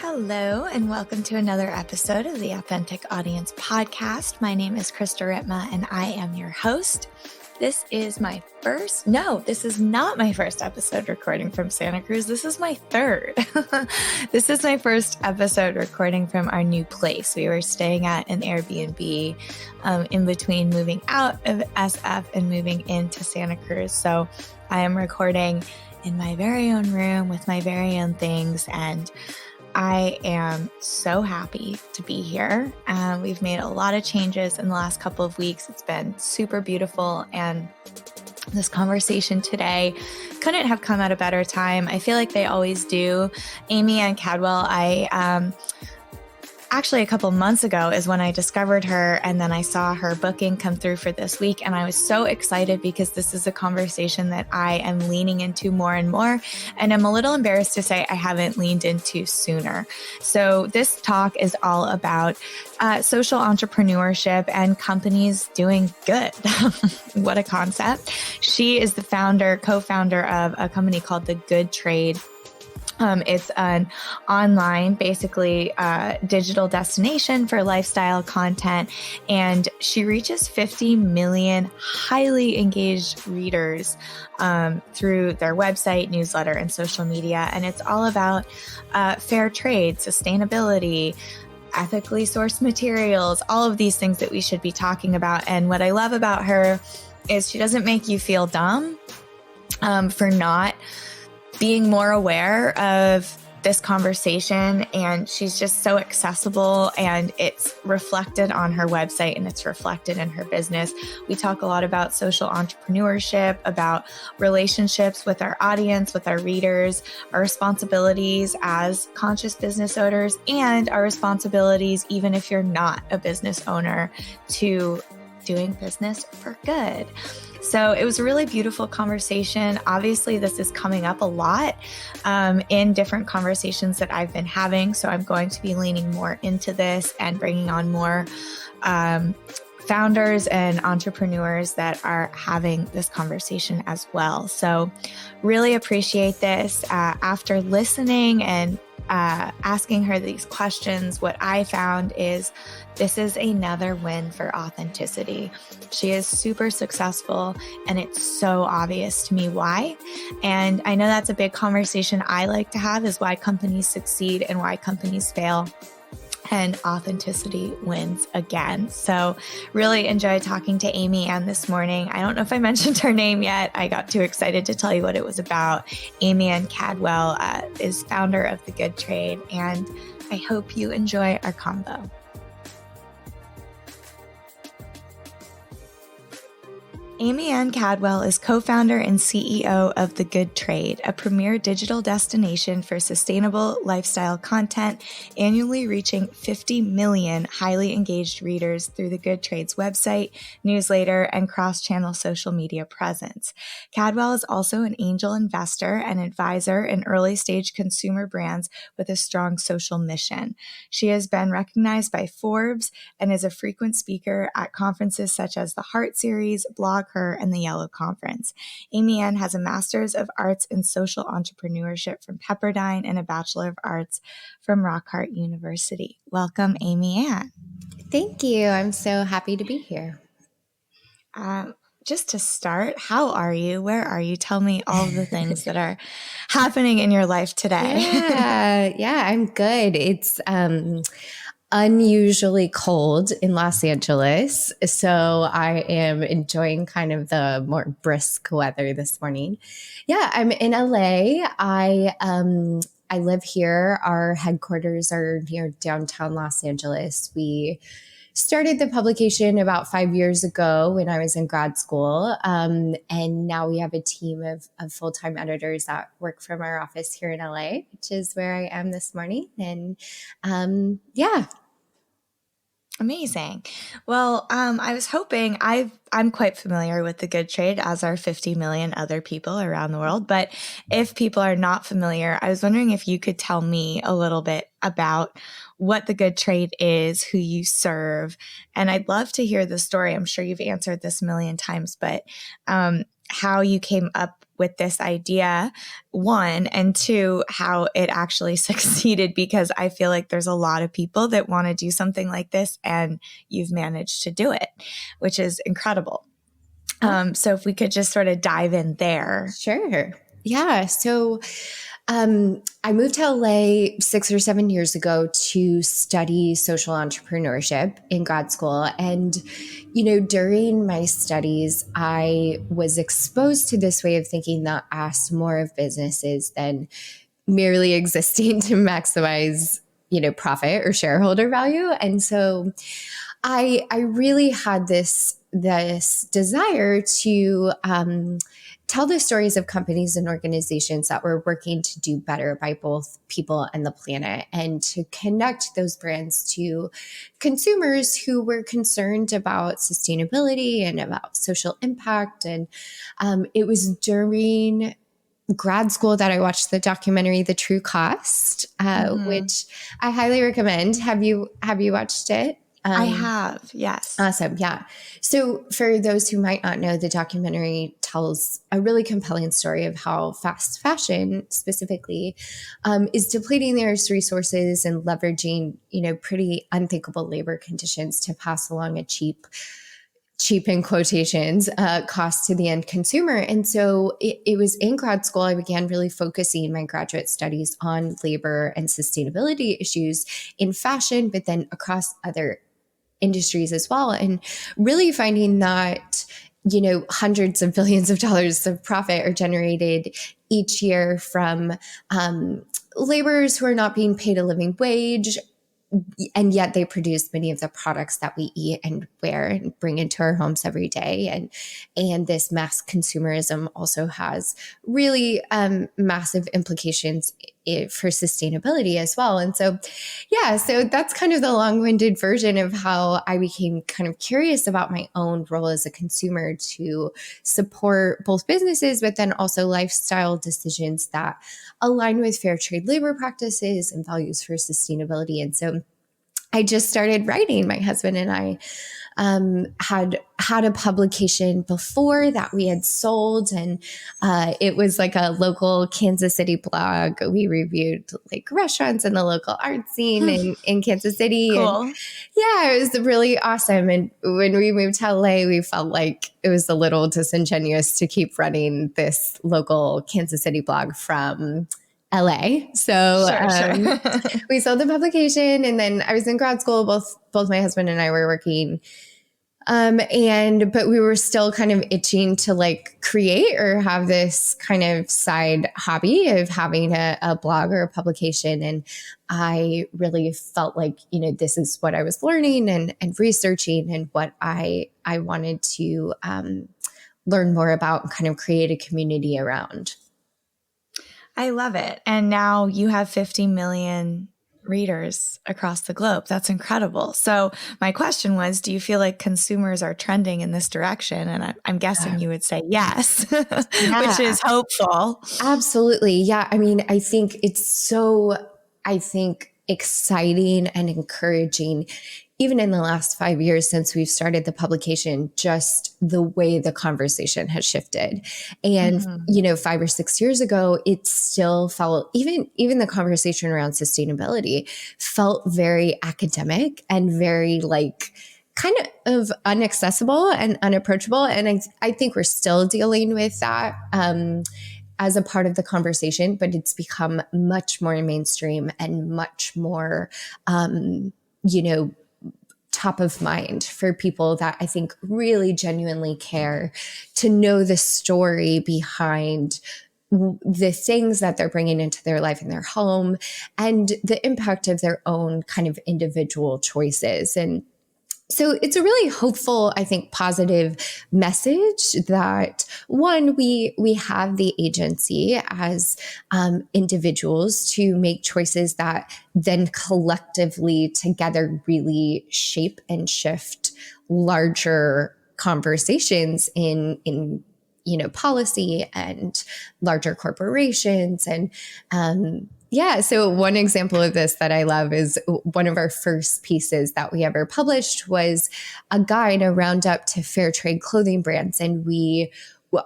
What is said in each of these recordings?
Hello, and welcome to another episode of the Authentic Audience Podcast. My name is Krista Ritma, and I am your host. This is this is not my first episode recording from Santa Cruz. This is my third. This is my first episode recording from our new place. We were staying at an Airbnb in between moving out of SF and moving into Santa Cruz. So I am recording in my very own room with my very own things, and I am so happy to be here. We've made a lot of changes in the last couple of weeks. It's been super beautiful, and this conversation today couldn't have come at a better time. I feel like they always do. AmyAnn Cadwell, actually, a couple months ago is when I discovered her, and then I saw her booking come through for this week, and I was so excited because this is a conversation that I am leaning into more and more, and I'm a little embarrassed to say I haven't leaned into sooner. So this talk is all about social entrepreneurship and companies doing good. What a concept. She is the co-founder of a company called The Good Trade. It's an online, basically, digital destination for lifestyle content, and she reaches 50 million highly engaged readers through their website, newsletter, and social media. And it's all about fair trade, sustainability, ethically sourced materials, all of these things that we should be talking about. And what I love about her is she doesn't make you feel dumb for not being more aware of this conversation, and she's just so accessible, and it's reflected on her website and it's reflected in her business. We talk a lot about social entrepreneurship, about relationships with our audience, with our readers, our responsibilities as conscious business owners, and our responsibilities, even if you're not a business owner, to doing business for good. So it was a really beautiful conversation. Obviously, this is coming up a lot in different conversations that I've been having. So I'm going to be leaning more into this and bringing on more founders and entrepreneurs that are having this conversation as well. So really appreciate this. After listening and asking her these questions, what I found is this is another win for authenticity. She is super successful, and it's so obvious to me why. And I know that's a big conversation I like to have, is why companies succeed and why companies fail. And authenticity wins again. So really enjoyed talking to AmyAnn this morning. I don't know if I mentioned her name yet. I got too excited to tell you what it was about. AmyAnn Cadwell is founder of The Good Trade, and I hope you enjoy our combo. AmyAnn Cadwell is co-founder and CEO of The Good Trade, a premier digital destination for sustainable lifestyle content, annually reaching 50 million highly engaged readers through The Good Trade's website, newsletter, and cross-channel social media presence. Cadwell is also an angel investor and advisor in early-stage consumer brands with a strong social mission. She has been recognized by Forbes and is a frequent speaker at conferences such as the Heart Series, Blog Her, and the Yellow Conference. AmyAnn has a Master's of Arts in Social Entrepreneurship from Pepperdine and a Bachelor of Arts from Rockhart University. Welcome, AmyAnn. Thank you. I'm so happy to be here. Just to start, how are you? Where are you? Tell me all the things that are happening in your life today. Yeah, I'm good. It's unusually cold in Los Angeles, so I am enjoying kind of the more brisk weather this morning. Yeah, I'm in LA. I live here. Our headquarters are near downtown Los Angeles. We started the publication about 5 years ago when I was in grad school, and now we have a team of full-time editors that work from our office here in LA, which is where I am this morning. And yeah. Amazing. Well, I was hoping I'm quite familiar with The Good Trade, as are 50 million other people around the world. But if people are not familiar, I was wondering if you could tell me a little bit about what The Good Trade is, who you serve. And I'd love to hear the story. I'm sure you've answered this a million times, but how you came up with this idea, one, and two, how it actually succeeded, because I feel like there's a lot of people that want to do something like this and you've managed to do it, which is incredible. So if we could just sort of dive in there. Sure. Yeah. So I moved to LA 6 or 7 years ago to study social entrepreneurship in grad school. And, during my studies, I was exposed to this way of thinking that asked more of businesses than merely existing to maximize, profit or shareholder value. And so I really had this desire to tell the stories of companies and organizations that were working to do better by both people and the planet, and to connect those brands to consumers who were concerned about sustainability and about social impact. And it was during grad school that I watched the documentary The True Cost, which I highly recommend. Have you watched it? I have, yes. Awesome. Yeah. So for those who might not know, the documentary tells a really compelling story of how fast fashion specifically is depleting their resources and leveraging, pretty unthinkable labor conditions to pass along a cheap in quotations, cost to the end consumer. And so it was in grad school, I began really focusing my graduate studies on labor and sustainability issues in fashion, but then across other industries as well. And really finding that, hundreds of billions of dollars of profit are generated each year from laborers who are not being paid a living wage, and yet they produce many of the products that we eat and wear and bring into our homes every day. And this mass consumerism also has really massive implications for sustainability as well. And so, so that's kind of the long-winded version of how I became kind of curious about my own role as a consumer to support both businesses, but then also lifestyle decisions that align with fair trade labor practices and values for sustainability. And so I just started writing. My husband and I had a publication before that we had sold, and it was like a local Kansas City blog. We reviewed like restaurants and the local art scene in Kansas City. Cool. And it was really awesome. And when we moved to LA, we felt like it was a little disingenuous to keep running this local Kansas City blog from LA. So Sure. we sold the publication, and then I was in grad school. Both my husband and I were working. But we were still kind of itching to like create or have this kind of side hobby of having a blog or a publication. And I really felt like, this is what I was learning and researching, and what I wanted to learn more about and kind of create a community around. I love it. And now you have 50 million readers across the globe. That's incredible. So my question was, do you feel like consumers are trending in this direction? And I'm guessing you would say yes, which is hopeful. Absolutely. Yeah. I mean, I think it's so, exciting and encouraging, even in the last 5 years since we've started the publication, just the way the conversation has shifted. And, 5 or 6 years ago, it still felt, even the conversation around sustainability felt very academic and very like kind of inaccessible and unapproachable. And I think we're still dealing with that as a part of the conversation, but it's become much more mainstream and much more, top of mind for people that I think really genuinely care to know the story behind the things that they're bringing into their life in their home and the impact of their own kind of individual choices. And so it's a really hopeful, I think, positive message that, one, we have the agency as individuals to make choices that then collectively together really shape and shift larger conversations in policy and larger corporations. And so one example of this that I love is one of our first pieces that we ever published was a guide, a roundup to fair trade clothing brands. And we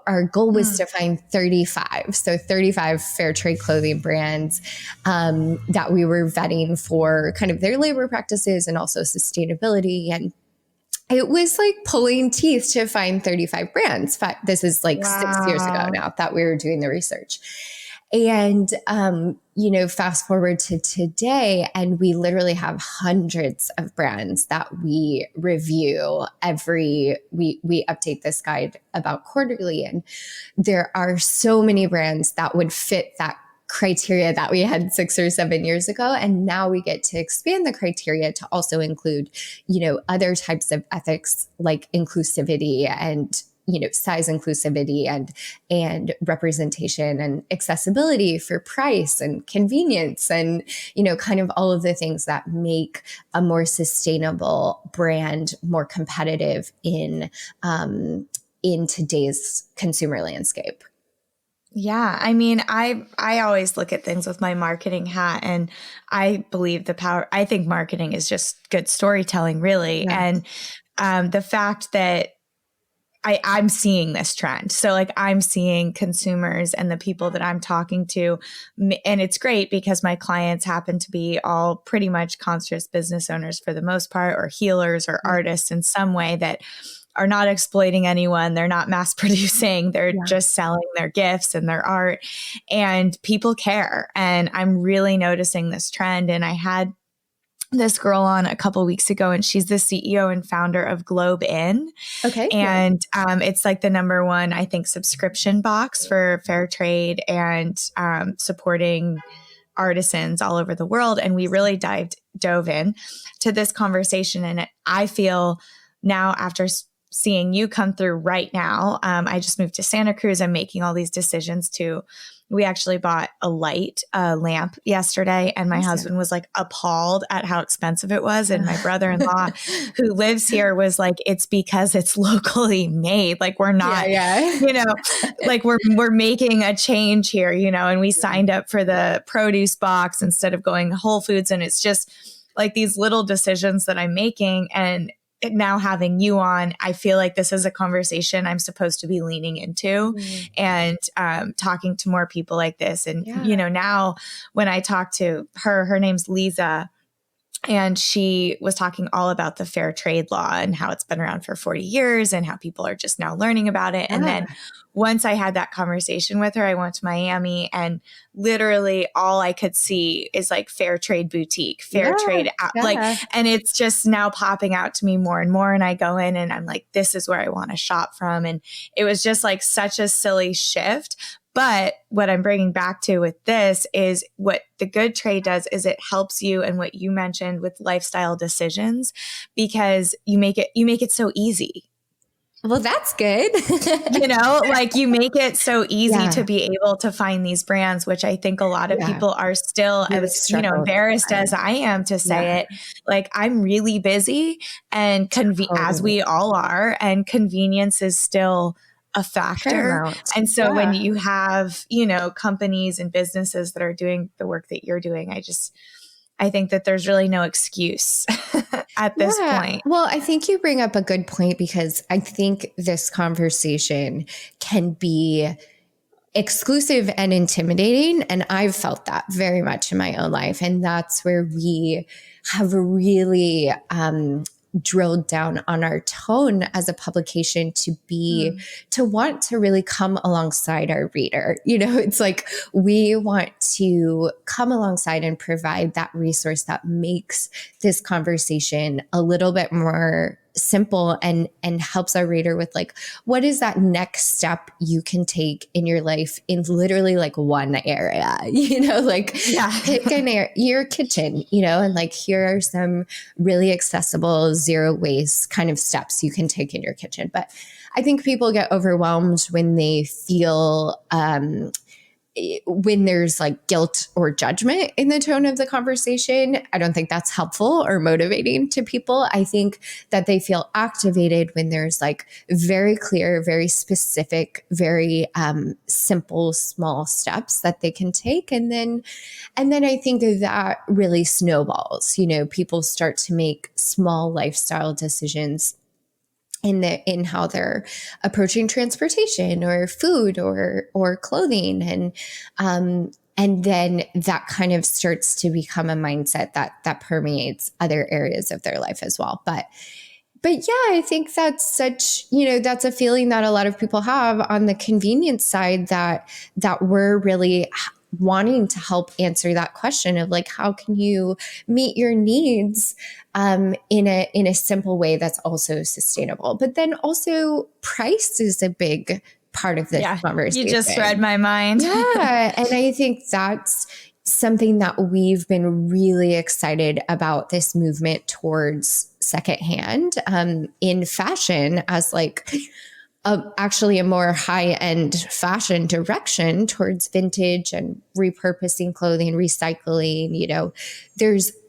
our goal was to find 35. So 35 fair trade clothing brands that we were vetting for kind of their labor practices and also sustainability. And it was like pulling teeth to find 35 brands. This is like 6 years ago now that we were doing the research. And, fast forward to today, and we literally have hundreds of brands that we review we update this guide about quarterly. And there are so many brands that would fit that criteria that we had 6 or 7 years ago. And now we get to expand the criteria to also include, other types of ethics like inclusivity and size inclusivity and representation and accessibility for price and convenience and, kind of all of the things that make a more sustainable brand more competitive in today's consumer landscape. Yeah. I mean, I always look at things with my marketing hat, and I believe I think marketing is just good storytelling, really. Yeah. And the fact that I'm seeing this trend. So like I'm seeing consumers and the people that I'm talking to, and it's great because my clients happen to be all pretty much conscious business owners for the most part, or healers or artists in some way that are not exploiting anyone. They're not mass producing. They're just selling their gifts and their art, and people care. And I'm really noticing this trend. And I had this girl on a couple of weeks ago, and she's the CEO and founder of Globe Inn. Okay. And it's like the number one, I think, subscription box for fair trade and supporting artisans all over the world. And we really dove in to this conversation. And I feel now, after seeing you come through right now, I just moved to Santa Cruz. I'm making all these decisions we actually bought a lamp yesterday, and my husband was like appalled at how expensive it was. And my brother-in-law who lives here was like, it's because it's locally made. Like we're not, like we're making a change here, and we signed up for the produce box instead of going Whole Foods. And it's just like these little decisions that I'm making. And now having you on, I feel like this is a conversation I'm supposed to be leaning into and talking to more people like this. And, now when I talk to her name's Lisa, and she was talking all about the fair trade law and how it's been around for 40 years and how people are just now learning about it. And then once I had that conversation with her, I went to Miami, and literally all I could see is like fair trade boutique, fair trade, and it's just now popping out to me more and more. And I go in and I'm like, this is where I want to shop from. And it was just like such a silly shift. But what I'm bringing back to with this is what the good trade does is it helps you, and what you mentioned with lifestyle decisions, because you make it so easy. Well, that's good. Like you make it so easy to be able to find these brands, which I think a lot of people are still, embarrassed as I am to say it. Like I'm really busy, and as we all are, and convenience is still a factor. And so when you have, companies and businesses that are doing the work that you're doing, I think that there's really no excuse at this point. Well, I think you bring up a good point, because I think this conversation can be exclusive and intimidating. And I've felt that very much in my own life. And that's where we have really drilled down on our tone as a publication to want to really come alongside our reader. It's like we want to come alongside and provide that resource that makes this conversation a little bit more simple and helps our reader with like, what is that next step you can take in your life in literally like one area, pick your kitchen, and like, here are some really accessible zero waste kind of steps you can take in your kitchen. But I think people get overwhelmed when they feel, when there's like guilt or judgment in the tone of the conversation. I don't think that's helpful or motivating to people. I think that they feel activated when there's like very clear, very specific, very simple, small steps that they can take. And then I think that really snowballs, people start to make small lifestyle decisions in how they're approaching transportation or food or clothing. And then that kind of starts to become a mindset that permeates other areas of their life as well. But yeah, I think that's such, that's a feeling that a lot of people have on the convenience side, that we're really wanting to help answer that question of like, how can you meet your needs in a simple way that's also sustainable? But then also price is a big part of this conversation. You just read my mind. Yeah. And I think that's something that we've been really excited about, this movement towards secondhand in fashion as like actually a more high-end fashion direction towards vintage and repurposing clothing, recycling.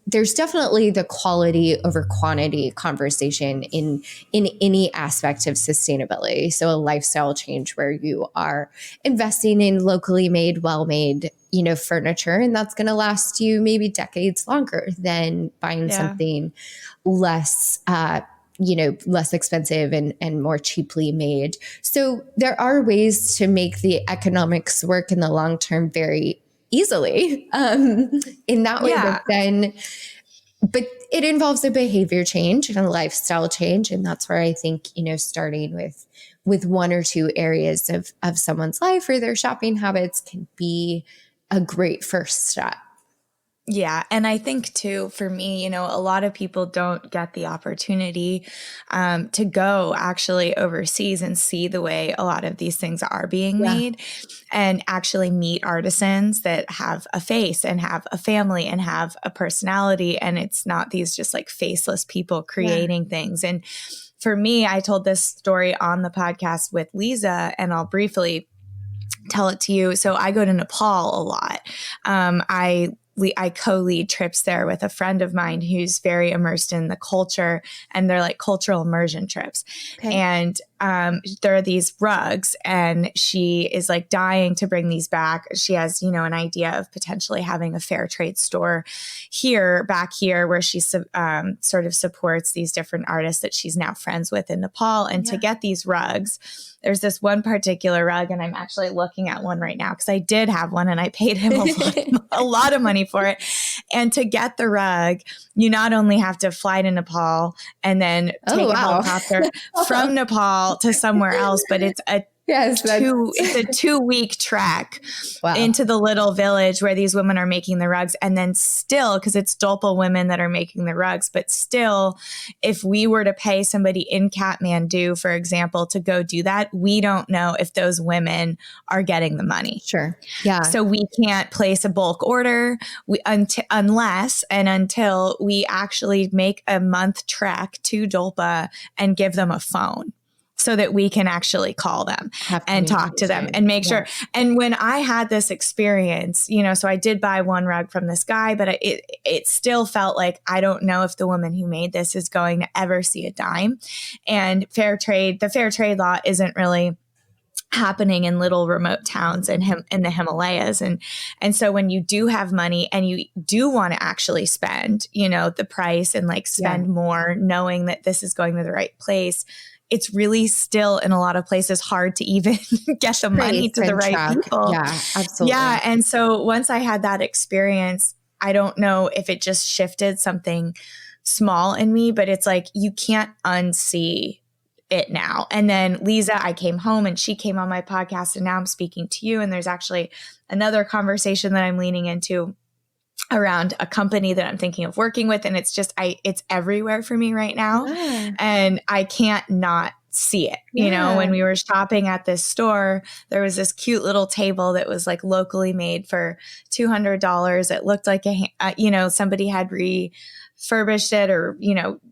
There's definitely the quality over quantity conversation in any aspect of sustainability. So a lifestyle change where you are investing in locally made, well-made, furniture, and that's going to last you maybe decades longer than buying something less less expensive and more cheaply made. So there are ways to make the economics work in the long term very easily in that way. But it involves a behavior change and a lifestyle change. And that's where I think, starting with one or two areas of someone's life or their shopping habits can be a great first step. Yeah. And I think too, for me, a lot of people don't get the opportunity to go actually overseas and see the way a lot of these things are being made, and actually meet artisans that have a face and have a family and have a personality. And it's not these just like faceless people creating things. And for me, I told this story on the podcast with Lisa, and I'll briefly tell it to you. So I go to Nepal a lot. I co-lead trips there with a friend of mine who's very immersed in the culture, and they're like cultural immersion trips. Okay. And there are these rugs, and she is like dying to bring these back. She has, an idea of potentially having a fair trade store back here, where she sort of supports these different artists that she's now friends with in Nepal. And to get these rugs, there's this one particular rug, and I'm actually looking at one right now because I did have one and I paid him a lot of money for it. And to get the rug, you not only have to fly to Nepal and then take a helicopter from Nepal to somewhere else, but it's a 2-week trek into the little village where these women are making the rugs. And then still, because it's Dolpa women that are making the rugs, but still, if we were to pay somebody in Kathmandu, for example, to go do that, we don't know if those women are getting the money. Sure. Yeah. So we can't place a bulk order until we actually make a month trek to Dolpa and give them a phone, so that we can actually call them and talk to them and make sure. And when I had this experience, so I did buy one rug from this guy, but it still felt like, I don't know if the woman who made this is going to ever see a dime. And the fair trade law isn't really happening in little remote towns in the Himalayas. And so when you do have money and you do want to actually spend, the price and like spend more, knowing that this is going to the right place, it's really still in a lot of places hard to even get the money to the right people. Yeah, absolutely. Yeah. And so once I had that experience, I don't know if it just shifted something small in me, but it's like, you can't unsee it now. And then Lisa, I came home and she came on my podcast, and now I'm speaking to you. And there's actually another conversation that I'm leaning into around a company that I'm thinking of working with. And it's just, it's everywhere for me right now. And I can't not see it. When we were shopping at this store, there was this cute little table that was like locally made for $200. It looked like somebody had refurbished it or,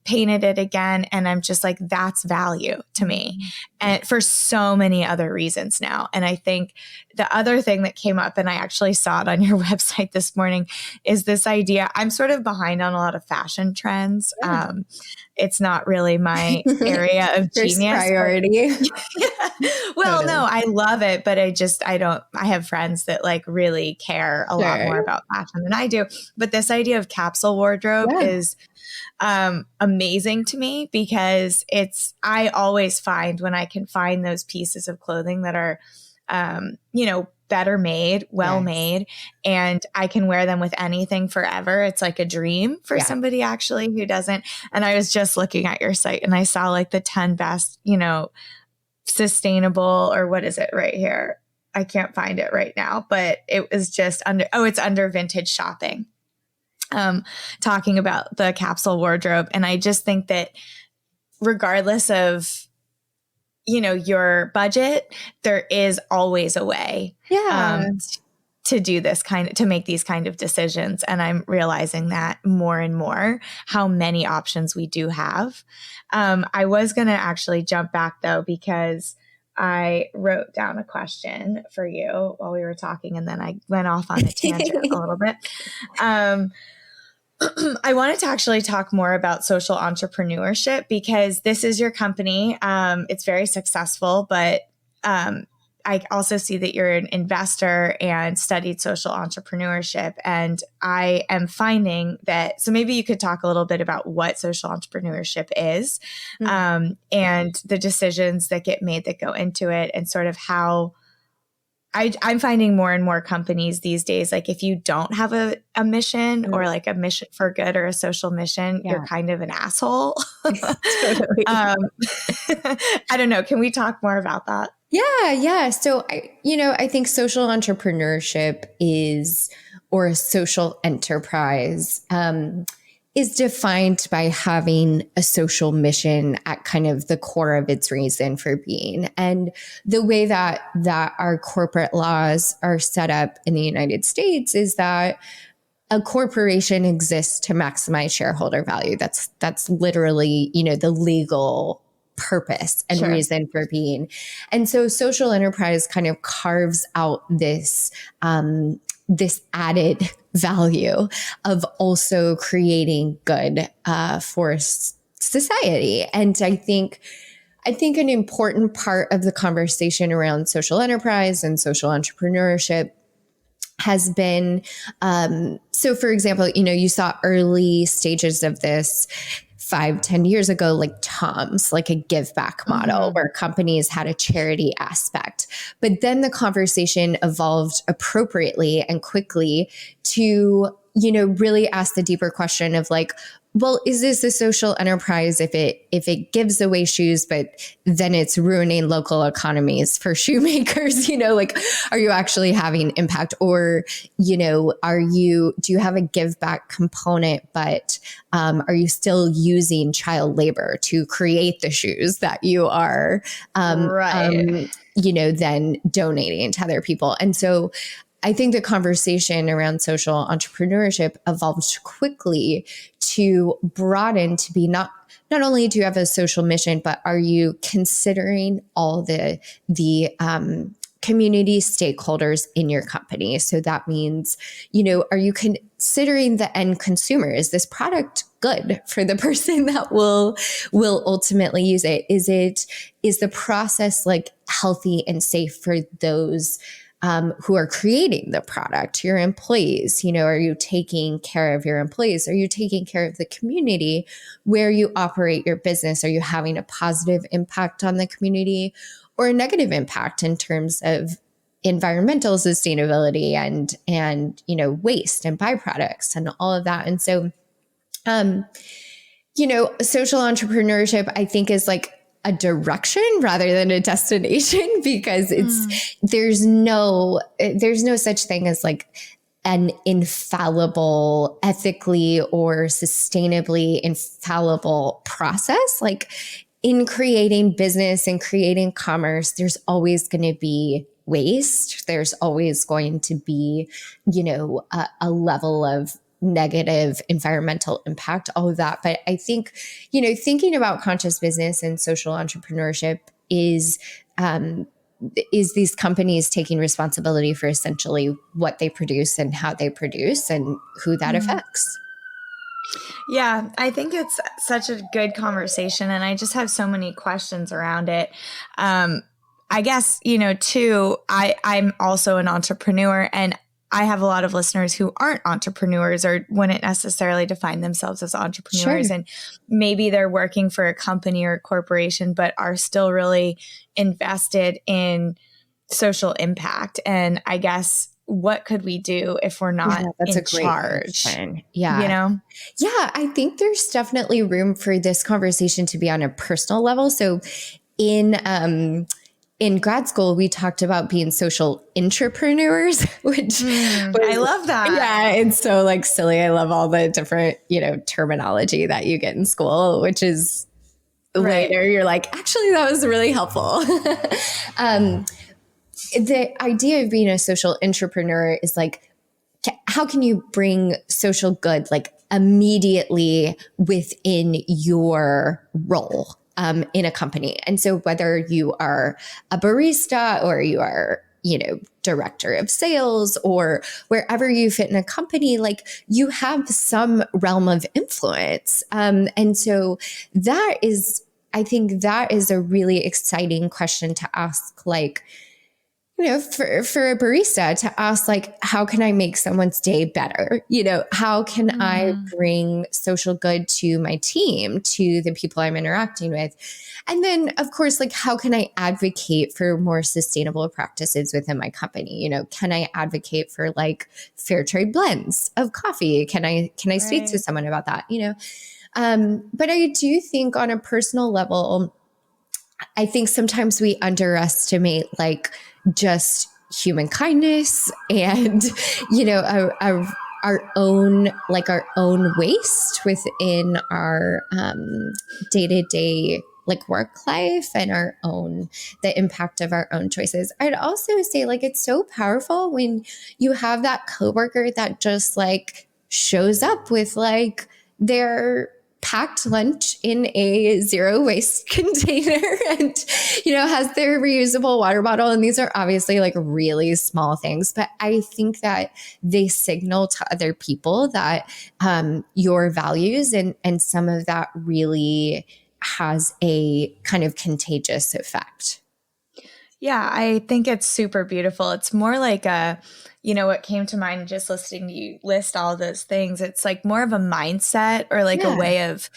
painted it again. And I'm just like, that's value to me. And for so many other reasons now. And I think the other thing that came up, and I actually saw it on your website this morning, is this idea. I'm sort of behind on a lot of fashion trends. It's not really my area of genius. Priority. Well, Totally. no, I love it, but I have friends that like really care a lot more Sure. about fashion than I do. But this idea of capsule wardrobe Yeah. is amazing to me because I always find when I can find those pieces of clothing that are, better made, well Yes. made, and I can wear them with anything forever. It's like a dream for Yeah. somebody actually who doesn't. And I was just looking at your site and I saw like the 10 best, sustainable, or what is it right here? I can't find it right now, but it was just it's under vintage shopping. Talking about the capsule wardrobe. And I just think that regardless of, your budget, there is always a way Yeah. to do to make these kind of decisions. And I'm realizing that more and more how many options we do have. I was going to actually jump back though, because I wrote down a question for you while we were talking, and then I went off on a tangent a little bit. I wanted to actually talk more about social entrepreneurship because this is your company. It's very successful, but I also see that you're an investor and studied social entrepreneurship. And I am finding that, so maybe you could talk a little bit about what social entrepreneurship is, and the decisions that get made that go into it, and sort of how I'm finding more and more companies these days, like if you don't have a mission or like a mission for good or a social mission, you're kind of an asshole. Totally. I don't know. Can we talk more about that? Yeah. So, I think social entrepreneurship or a social enterprise, is defined by having a social mission at kind of the core of its reason for being. And the way that our corporate laws are set up in the United States is that a corporation exists to maximize shareholder value. That's literally, the legal purpose and reason for being. And so social enterprise kind of carves out this added value of also creating good for society. And I think an important part of the conversation around social enterprise and social entrepreneurship has been, so for example, you saw early stages of this 5-10 years ago, like Tom's, like a give back model where companies had a charity aspect. But then the conversation evolved appropriately and quickly to, really ask the deeper question of like, well, is this a social enterprise if it gives away shoes, but then it's ruining local economies for shoemakers? Like, are you actually having impact, or do you have a give back component, but are you still using child labor to create the shoes that you are, then donating to other people? And so I think the conversation around social entrepreneurship evolved quickly to broaden to be not only do you have a social mission, but are you considering all the community stakeholders in your company? So that means, are you considering the end consumer? Is this product good for the person that will ultimately use it? Is the process like healthy and safe for those who are creating the product, your employees? Are you taking care of your employees? Are you taking care of the community where you operate your business? Are you having a positive impact on the community or a negative impact in terms of environmental sustainability and waste and byproducts and all of that? And so, social entrepreneurship, I think, is like a direction rather than a destination, because there's no such thing as like an infallible, ethically or sustainably infallible process. Like in creating business and creating commerce, there's always going to be waste. There's always going to be, a level of negative environmental impact, all of that. But I think, thinking about conscious business and social entrepreneurship is these companies taking responsibility for essentially what they produce and how they produce and who that affects. Yeah, I think it's such a good conversation, and I just have so many questions around it. I guess, too, I'm also an entrepreneur, and I have a lot of listeners who aren't entrepreneurs or wouldn't necessarily define themselves as entrepreneurs. Sure. And maybe they're working for a company or a corporation, but are still really invested in social impact. And I guess, what could we do if we're not that's in a great charge? question. Yeah. Yeah, I think there's definitely room for this conversation to be on a personal level. So in grad school, we talked about being social entrepreneurs, which I love that. Yeah, it's so like silly. I love all the different, terminology that you get in school, which is later you're like, actually, that was really helpful. The idea of being a social entrepreneur is like, how can you bring social good like immediately within your role in a company? And so whether you are a barista or you are, director of sales or wherever you fit in a company, like you have some realm of influence. And so I think that is a really exciting question to ask, like, for a barista to ask, like, how can I make someone's day better? How can I bring social good to my team, to the people I'm interacting with? And then, of course, like, how can I advocate for more sustainable practices within my company? Can I advocate for like fair trade blends of coffee? Can I speak to someone about that? But I do think on a personal level, I think sometimes we underestimate like just human kindness and, our own waste within our day-to-day like work life and the impact of our own choices. I'd also say like, it's so powerful when you have that coworker that just like shows up with like their packed lunch in a zero waste container and, has their reusable water bottle. And these are obviously like really small things, but I think that they signal to other people that your values and some of that really has a kind of contagious effect. Yeah, I think it's super beautiful. It's more like what came to mind just listening to you list all those things. It's like more of a mindset or like a way of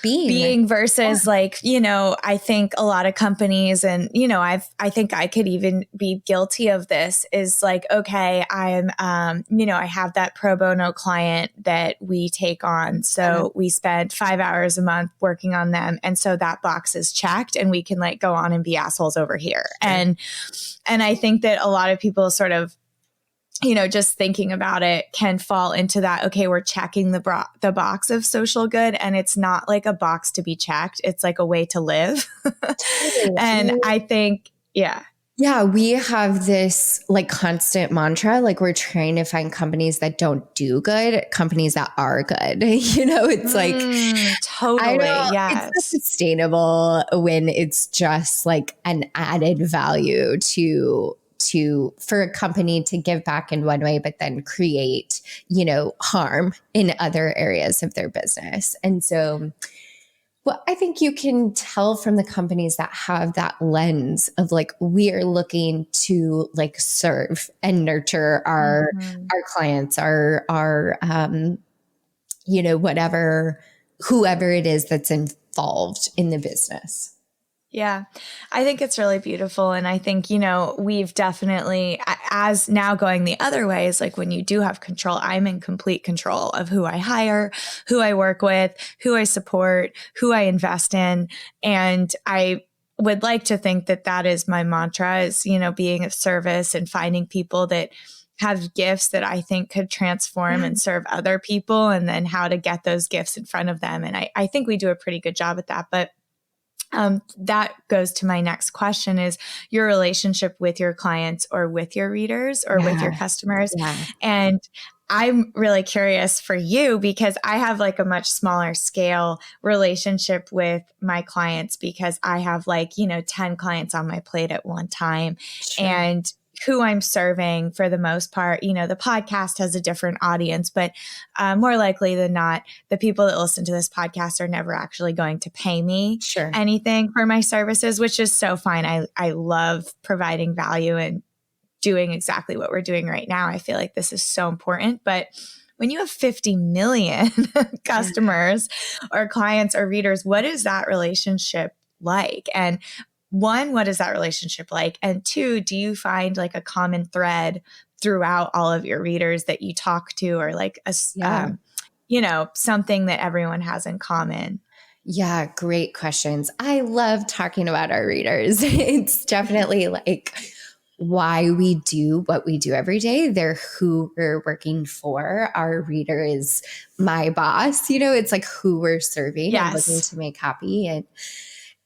being versus like, I think a lot of companies and, I think I could even be guilty of this is like, okay, I'm, I have that pro bono client that we take on. So we spend 5 hours a month working on them. And so that box is checked and we can like go on and be assholes over here. And I think that a lot of people sort of, just thinking about it can fall into that. Okay, we're checking the box of social good, and it's not like a box to be checked. It's like a way to live. And I think, yeah, we have this like constant mantra, like we're trying to find companies that don't do good, companies that are good. It's like totally, yes, it's sustainable when it's just like an added value for a company to give back in one way, but then create, harm in other areas of their business. And so, well, I think you can tell from the companies that have that lens of like, we are looking to like serve and nurture our clients, our whoever it is that's involved in the business. Yeah, I think it's really beautiful. And I think, we've definitely, as now going the other way is like when you do have control, I'm in complete control of who I hire, who I work with, who I support, who I invest in. And I would like to think that that is my mantra is, being of service and finding people that have gifts that I think could transform and serve other people, and then how to get those gifts in front of them. And I think we do a pretty good job at that. But that goes to my next question is your relationship with your clients or with your readers or with your customers. And I'm really curious for you because I have like a much smaller scale relationship with my clients because I have like, 10 clients on my plate at one time. Sure. And who I'm serving for the most part. The podcast has a different audience, but more likely than not, the people that listen to this podcast are never actually going to pay me anything for my services, which is so fine. I love providing value and doing exactly what we're doing right now. I feel like this is so important. But when you have 50 million customers or clients or readers, what is that relationship like? And one, what is that relationship like? And two, do you find like a common thread throughout all of your readers that you talk to, or like something that everyone has in common? Yeah, great questions. I love talking about our readers. It's definitely like why we do what we do every day. They're who we're working for. Our reader is my boss. It's like who we're serving and looking to make happy. And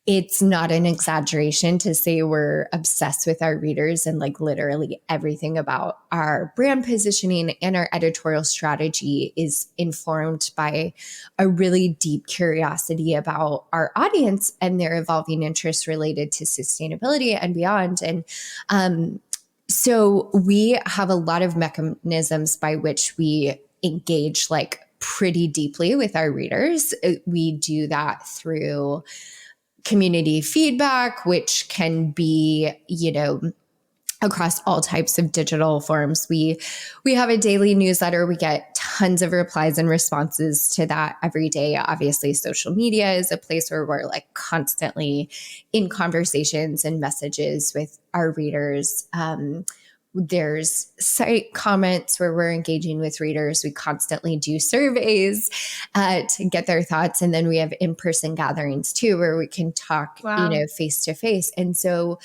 it's not an exaggeration to say we're obsessed with our readers, and like literally everything about our brand positioning and our editorial strategy is informed by a really deep curiosity about our audience and their evolving interests related to sustainability and beyond. And so we have a lot of mechanisms by which we engage like pretty deeply with our readers. We do that through community feedback, which can be, across all types of digital forms. We have a daily newsletter. We get tons of replies and responses to that every day. Obviously, social media is a place where we're like constantly in conversations and messages with our readers. There's site comments where we're engaging with readers. We constantly do surveys to get their thoughts. And then we have in-person gatherings too, where we can talk, face to face. And so,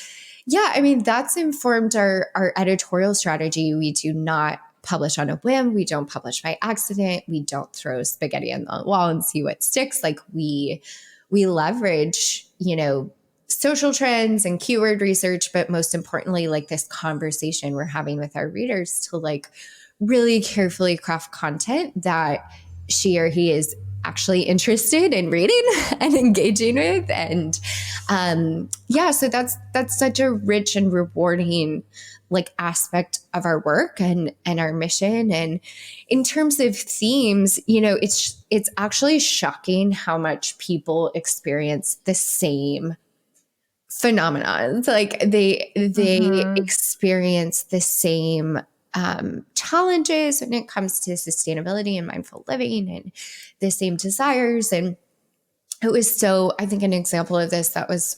that's informed our editorial strategy. We do not publish on a whim. We don't publish by accident. We don't throw spaghetti on the wall and see what sticks. Like we leverage, social trends and keyword research, but most importantly, like this conversation we're having with our readers to like really carefully craft content that she or he is actually interested in reading and engaging with. And so that's such a rich and rewarding like aspect of our work and our mission. And in terms of themes, it's actually shocking how much people experience the same phenomenon. Like they experience the same challenges when it comes to sustainability and mindful living, and the same desires. And it was I think an example of this that has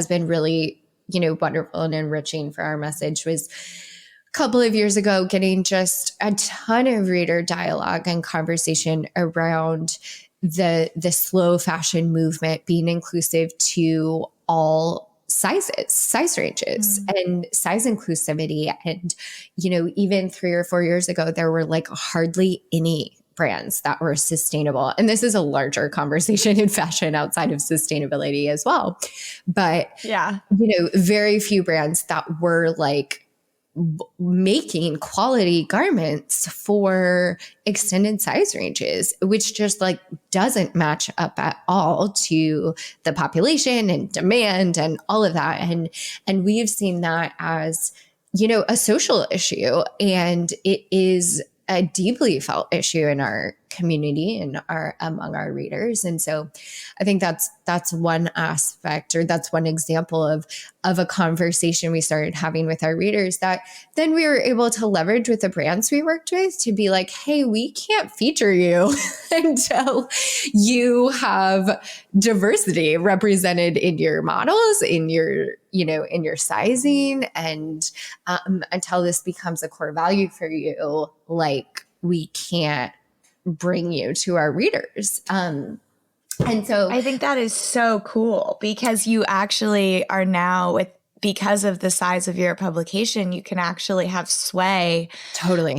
been really, wonderful and enriching for our message was a couple of years ago, getting just a ton of reader dialogue and conversation around the slow fashion movement being inclusive to all size ranges and size inclusivity. And, even 3 or 4 years ago, there were like hardly any brands that were sustainable. And this is a larger conversation in fashion outside of sustainability as well. But, very few brands that were like making quality garments for extended size ranges, which just like doesn't match up at all to the population and demand and all of that. And we've seen that as, a social issue, and it is a deeply felt issue in our community and among our readers. And so I think that's one aspect, or that's one example of a conversation we started having with our readers that then we were able to leverage with the brands we worked with to be like, hey, we can't feature you until you have diversity represented in your models, in your, in your sizing, and until this becomes a core value for you, like we can't bring you to our readers. And so I think that is so cool, because you actually are now because of the size of your publication, you can actually have sway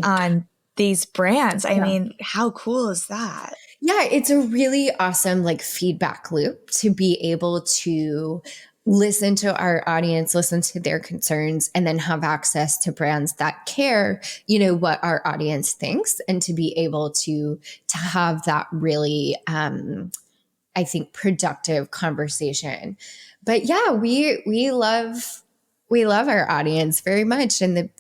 on these brands. I mean, how cool is that? Yeah, it's a really awesome like feedback loop to be able to listen to our audience, listen to their concerns, and then have access to brands that care, what our audience thinks, and to be able to have that really, I think, productive conversation. But yeah, we love We love our audience very much, and the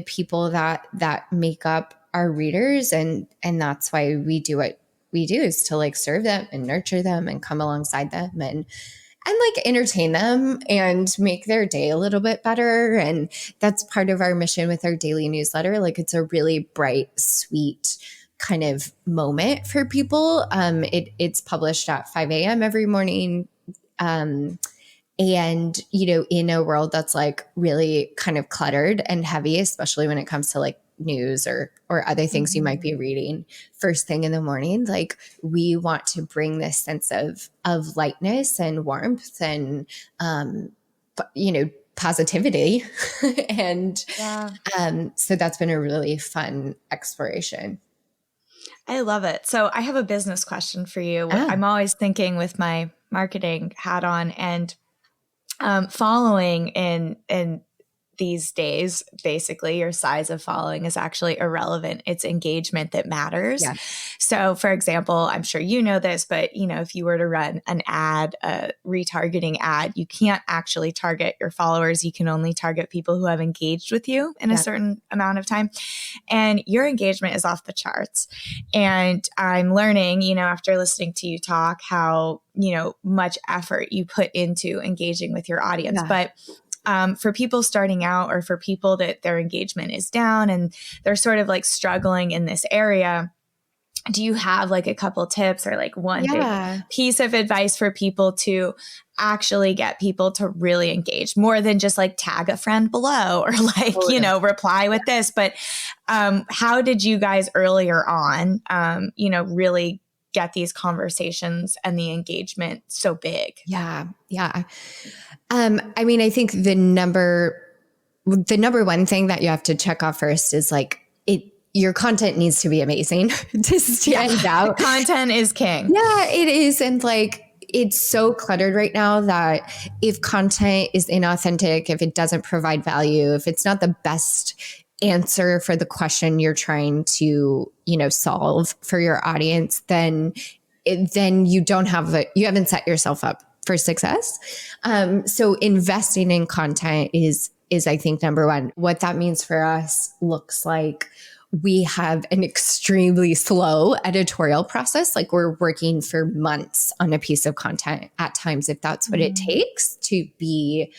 people that make up our readers, and that's why we do what we do, is to like serve them and nurture them and come alongside them and like entertain them and make their day a little bit better. And that's part of our mission with our daily newsletter. Like, it's a really bright, sweet kind of moment for people. It's published at 5 a.m. every morning. And, in a world that's like really kind of cluttered and heavy, especially when it comes to like news or other things you might be reading first thing in the morning, like we want to bring this sense of lightness and warmth and, positivity. And so that's been a really fun exploration. I love it. So I have a business question for you. I'm always thinking with my marketing hat on, and following in these days, basically your size of following is actually irrelevant. It's engagement that matters. Yeah. So for example, I'm sure you know this, but if you were to run an ad, a retargeting ad, you can't actually target your followers. You can only target people who have engaged with you in a certain amount of time. And your engagement is off the charts. And I'm learning, after listening to you talk, how, much effort you put into engaging with your audience. Yeah. But for people starting out, or for people that their engagement is down and they're sort of like struggling in this area, do you have like a couple tips or like one big piece of advice for people to actually get people to really engage, more than just like tag a friend below or like, reply with this? But how did you guys earlier on, really get these conversations and the engagement so big? Yeah. I think the number one thing that you have to check off first is like your content needs to be amazing to stand out. Content is king. Yeah, it is. And like, it's so cluttered right now that if content is inauthentic, if it doesn't provide value, if it's not the best answer for the question you're trying to, solve for your audience, then you haven't set yourself up for success. So investing in content is I think number one. What that means for us looks like we have an extremely slow editorial process. Like, we're working for months on a piece of content at times, if that's what it takes to be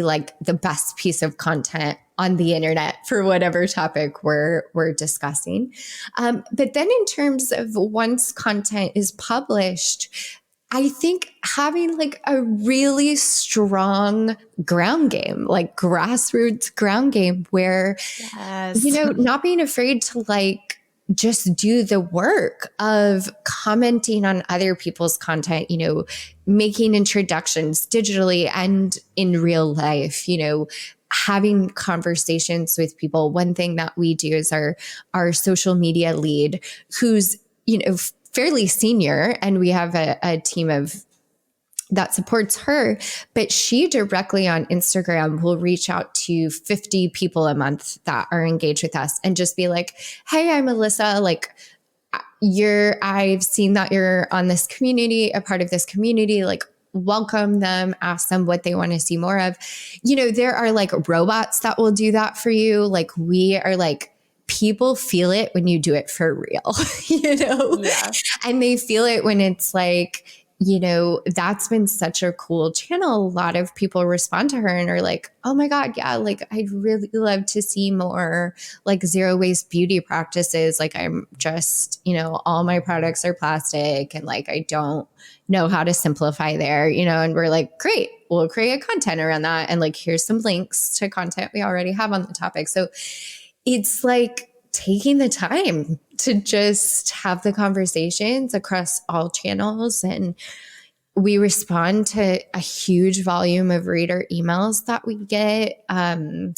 like the best piece of content on the internet for whatever topic we're discussing. But then in terms of once content is published, I think having like a really strong ground game, like grassroots ground game, where, not being afraid to like just do the work of commenting on other people's content, making introductions digitally and in real life, having conversations with people. One thing that we do is our social media lead, who's, fairly senior, and we have a team that supports her, but she directly on Instagram will reach out to 50 people a month that are engaged with us and just be like, hey, I'm Alyssa. Like, I've seen that you're on this community, a part of this community, like, welcome them, ask them what they want to see more of. There are like robots that will do that for you. Like, we are like, people feel it when you do it for real, and they feel it when it's like, that's been such a cool channel. A lot of people respond to her and are like, oh my God, yeah, like, I'd really love to see more like zero waste beauty practices. Like, I'm just, all my products are plastic and like, I don't know how to simplify there, and we're like, great, we'll create content around that. And like, here's some links to content we already have on the topic. So it's like taking the time to just have the conversations across all channels. And we respond to a huge volume of reader emails that we get. And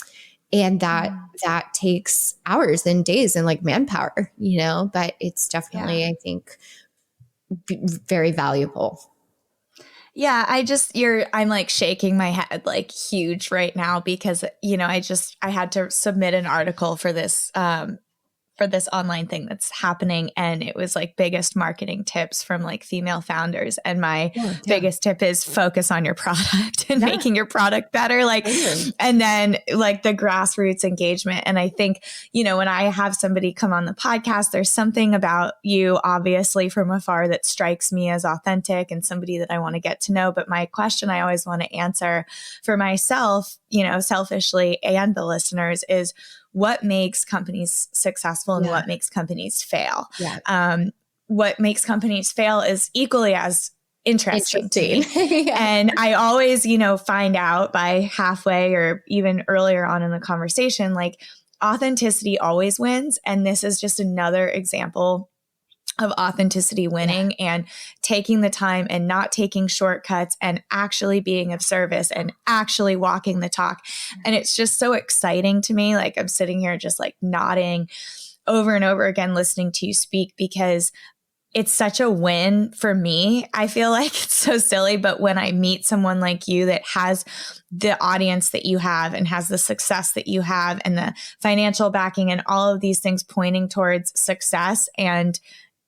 that takes hours and days and like manpower, but it's definitely, I think, very valuable. Yeah, I'm like shaking my head like huge right now because, I had to submit an article for this for this online thing that's happening. And it was like biggest marketing tips from like female founders. And my biggest tip is focus on your product and making your product better. Like, and then like the grassroots engagement. And I think, you know, when I have somebody come on the podcast, there's something about you obviously from afar that strikes me as authentic and somebody that I want to get to know. But my question I always want to answer for myself, you know, selfishly and the listeners is, what makes companies successful and what makes companies fail? What makes companies fail is equally as interesting. To me. And I always, you know, find out by halfway or even earlier on in the conversation, like authenticity always wins. And this is just another example of authenticity winning and taking the time and not taking shortcuts and actually being of service and actually walking the talk. And it's just so exciting to me. Like I'm sitting here just like nodding over and over again, listening to you speak, because it's such a win for me. I feel like it's so silly, but when I meet someone like you that has the audience that you have and has the success that you have and the financial backing and all of these things pointing towards success, and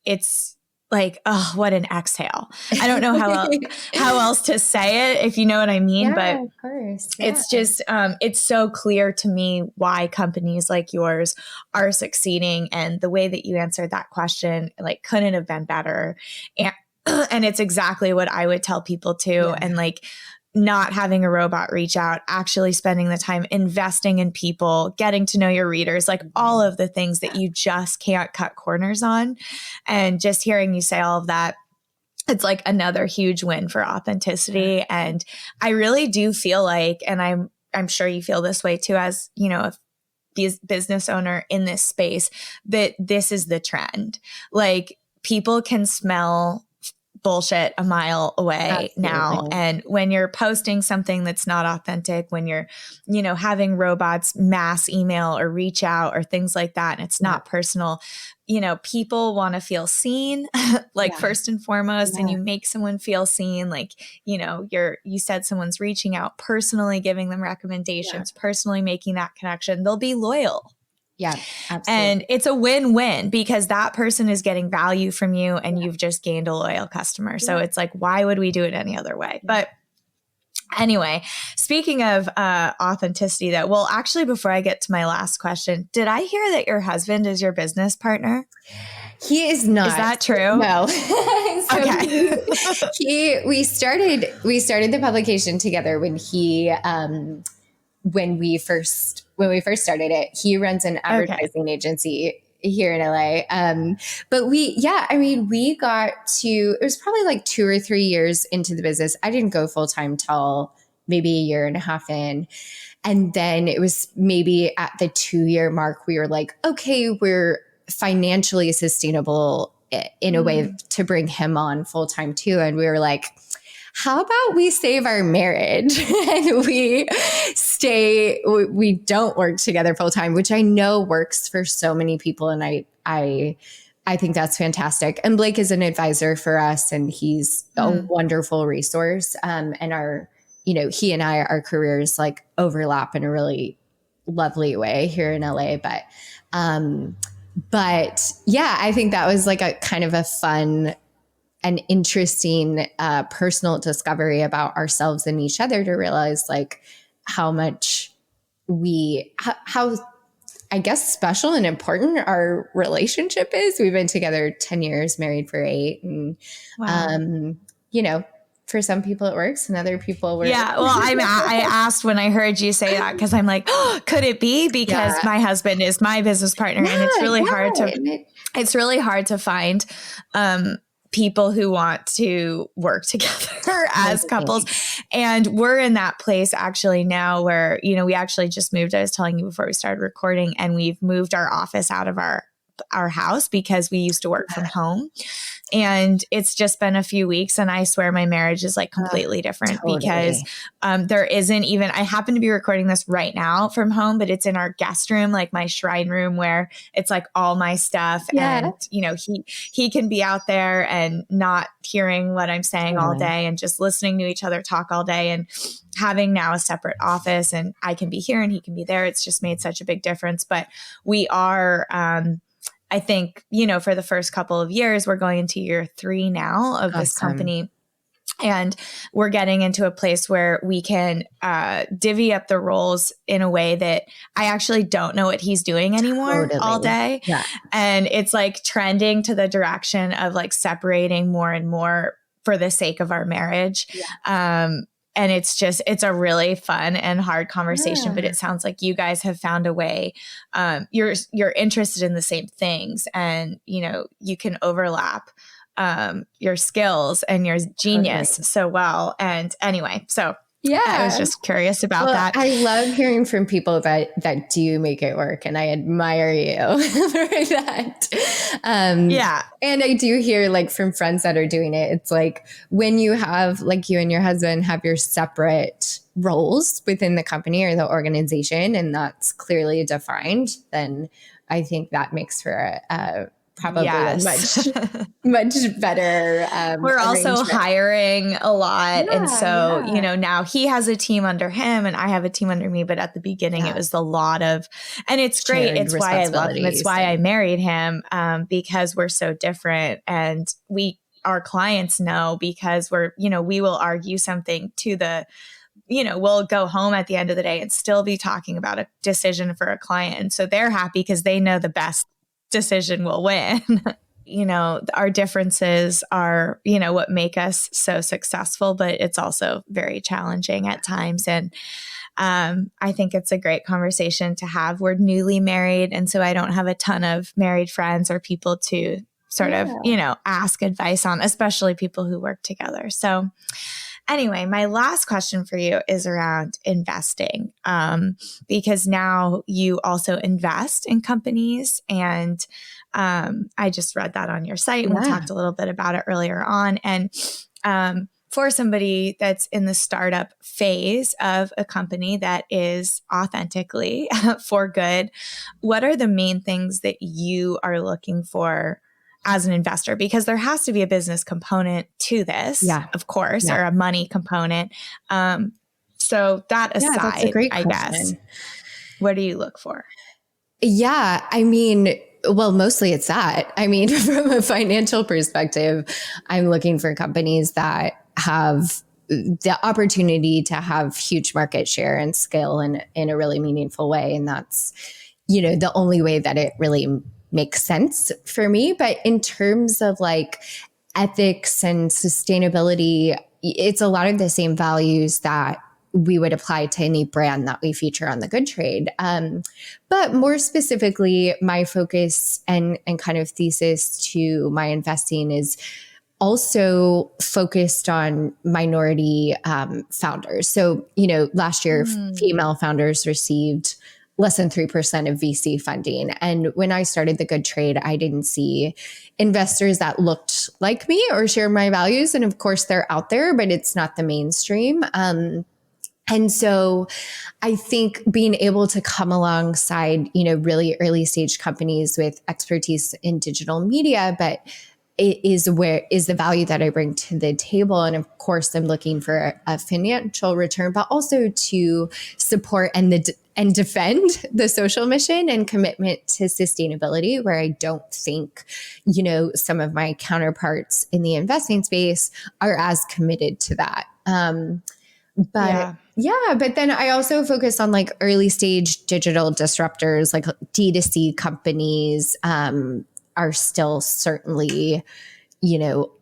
it's like, oh, what an exhale. I don't know how else to say it, if you know what I mean, but of course. It's just, it's so clear to me why companies like yours are succeeding. And the way that you answered that question, like, couldn't have been better. And, and it's exactly what I would tell people too. And like, not having a robot reach out, actually spending the time investing in people, getting to know your readers, like all of the things that you just can't cut corners on. And just hearing you say all of that, it's like another huge win for authenticity. And I really do feel like, and I'm sure you feel this way too, as, you know, a business owner in this space, that this is the trend. Like people can smell bullshit a mile away now. And when you're posting something that's not authentic, when you're, you know, having robots mass email or reach out or things like that, and it's not personal, you know, people want to feel seen, like first and foremost, and you make someone feel seen. Like, you know, you said someone's reaching out, personally giving them recommendations, personally making that connection, they'll be loyal. Yeah, absolutely. And it's a win-win because that person is getting value from you and you've just gained a loyal customer. So it's like, why would we do it any other way? But anyway, speaking of authenticity, that, well, actually, before I get to my last question, did I hear that your husband is your business partner? He is not. Is that true? No. Okay. We started the publication together when we first started it. He runs an advertising agency here in LA. But we got to, it was probably like 2 or 3 years into the business. I didn't go full time till maybe a year and a half in. And then it was maybe at the 2-year mark, we were like, okay, we're financially sustainable in a way to bring him on full time too. And we were like, how about we save our marriage and we don't work together full time, which I know works for so many people. And I think that's fantastic. And Blake is an advisor for us and he's a wonderful resource. And he and our careers like overlap in a really lovely way here in LA. But yeah, I think that was like a kind of a fun an interesting personal discovery about ourselves and each other to realize like how much how I guess special and important our relationship is. We've been together 10 years, married for 8. And, for some people it works and other people work. Yeah. Well, I asked when I heard you say that, cause I'm like, oh, could it be? Because my husband is my business partner and it's really hard to find, people who want to work together as couples. And we're in that place actually now where, we actually just moved, I was telling you before we started recording, and we've moved our office out of our house because we used to work from home. And it's just been a few weeks and I swear my marriage is like completely different because there isn't even, I happen to be recording this right now from home, but it's in our guest room, like my shrine room where it's like all my stuff. And, he can be out there and not hearing what I'm saying all day and just listening to each other talk all day, and having now a separate office and I can be here and he can be there. It's just made such a big difference. But we are, I think, for the first couple of years, we're going into year 3 now of this company. And we're getting into a place where we can divvy up the roles in a way that I actually don't know what he's doing anymore all day. Yeah. And it's like trending to the direction of like separating more and more for the sake of our marriage. Yeah. And it's a really fun and hard conversation, but it sounds like you guys have found a way. You're interested in the same things, and, you can overlap your skills and your genius so well. And anyway, so I was just curious about that. I love hearing from people that do make it work, and I admire you for that. And I do hear like from friends that are doing it, it's like when you have, like, you and your husband have your separate roles within the company or the organization, and that's clearly defined, then I think that makes for probably a much better. We're also hiring a lot. And so, now he has a team under him and I have a team under me. But at the beginning, it was a lot of, and it's great. It's why I love him. It's why I married him, because we're so different. And our clients know, because we will argue something to the, we'll go home at the end of the day and still be talking about a decision for a client. And so they're happy because they know the best decision will win. Our differences are, what make us so successful, but it's also very challenging at times. And I think it's a great conversation to have. We're newly married, and so I don't have a ton of married friends or people to sort of, ask advice on, especially people who work together. So anyway, my last question for you is around investing, because now you also invest in companies, and I just read that on your site, and we talked a little bit about it earlier on. And for somebody that's in the startup phase of a company that is authentically for good, what are the main things that you are looking for as an investor? Because there has to be a business component to this, of course, or a money component. So that aside, that's a great I guess, what do you look for? Yeah, I mean, well, mostly it's that. I mean, from a financial perspective, I'm looking for companies that have the opportunity to have huge market share and scale in a really meaningful way. And that's, the only way that it really makes sense for me. But in terms of like ethics and sustainability, it's a lot of the same values that we would apply to any brand that we feature on the Good Trade. But more specifically, my focus and kind of thesis to my investing is also focused on minority founders. So, last year, female founders received less than 3% of VC funding. And when I started the Good Trade, I didn't see investors that looked like me or shared my values. And of course, they're out there, but it's not the mainstream. And so I think being able to come alongside, really early stage companies with expertise in digital media, but it is the value that I bring to the table. And of course, I'm looking for a financial return, but also to support and defend the social mission and commitment to sustainability, where I don't think, some of my counterparts in the investing space are as committed to that. But then I also focus on like early stage digital disruptors, like D2C companies are still certainly,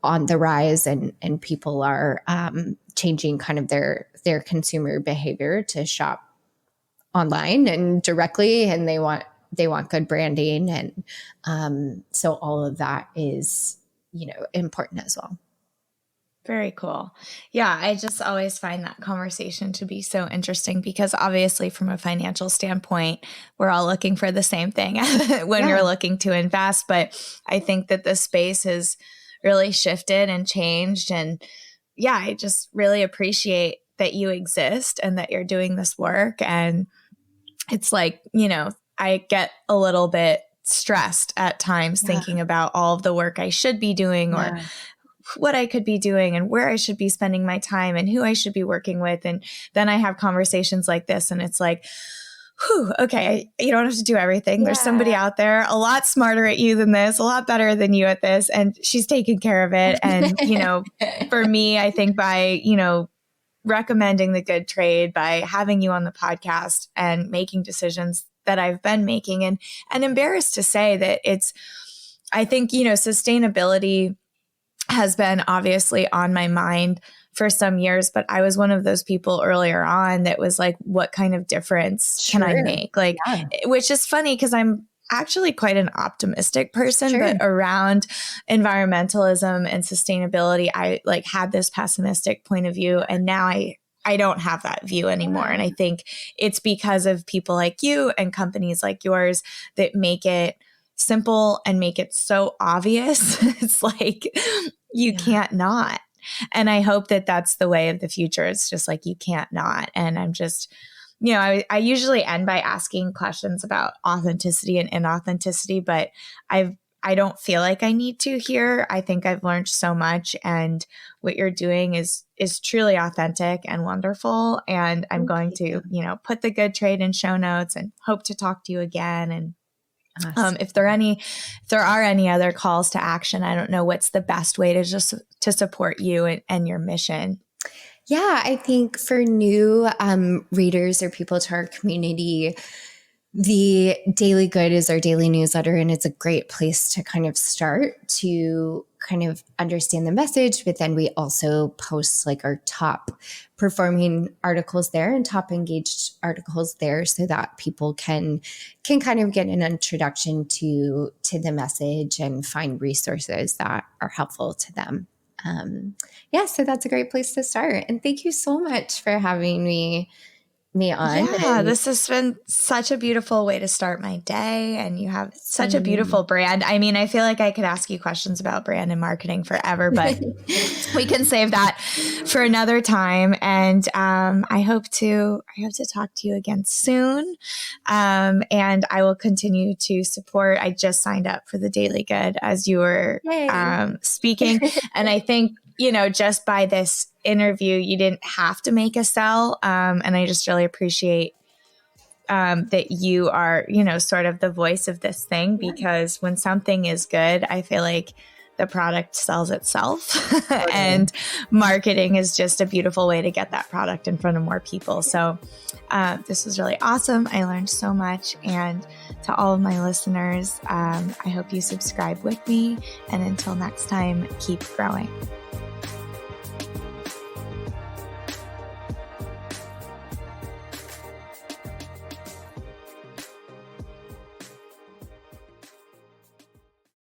on the rise, and people are changing kind of their consumer behavior to shop online and directly, and they want good branding. And so all of that is, important as well. Very cool. Yeah, I just always find that conversation to be so interesting, because obviously from a financial standpoint, we're all looking for the same thing when you're looking to invest. But I think that the space has really shifted and changed. And I just really appreciate that you exist and that you're doing this work. And it's like, I get a little bit stressed at times thinking about all of the work I should be doing or what I could be doing and where I should be spending my time and who I should be working with. And then I have conversations like this, and it's like, okay, you don't have to do everything. Yeah. There's somebody out there a lot smarter at you than this, a lot better than you at this, and she's taking care of it. And, for me, I think by, recommending the good trade, by having you on the podcast and making decisions that I've been making, and embarrassed to say that I think, sustainability has been obviously on my mind for some years, but I was one of those people earlier on that was like, what kind of difference can I make? Like, which is funny because I'm actually quite an optimistic person, but around environmentalism and sustainability, I like had this pessimistic point of view. And now I don't have that view anymore. And I think it's because of people like you and companies like yours that make it simple and make it so obvious. It's like, you can't not. And I hope that that's the way of the future. It's just like, you can't not. And I'm just, I usually end by asking questions about authenticity and inauthenticity, but I don't feel like I need to here. I think I've learned so much, and what you're doing is truly authentic and wonderful. And I'm going to, put the good trade in show notes and hope to talk to you again. And if there are any other calls to action, I don't know what's the best way to support you and your mission. Yeah, I think for new readers or people to our community, the Daily Good is our daily newsletter, and it's a great place to kind of start to kind of understand the message. But then we also post like our top performing articles there and top engaged articles there, so that people can kind of get an introduction to the message and find resources that are helpful to them. So that's a great place to start. And thank you so much for having me on. Yeah, this has been such a beautiful way to start my day. And you have such a beautiful brand. I mean, I feel like I could ask you questions about brand and marketing forever, but we can save that for another time. And I hope to talk to you again soon. And I will continue to support. I just signed up for the Daily Good as you were speaking. And I think, just by this interview, you didn't have to make a sell. And I just really appreciate that you are, sort of the voice of this thing, because when something is good, I feel like the product sells itself. And marketing is just a beautiful way to get that product in front of more people. So this was really awesome. I learned so much. And to all of my listeners, I hope you subscribe with me. And until next time, keep growing.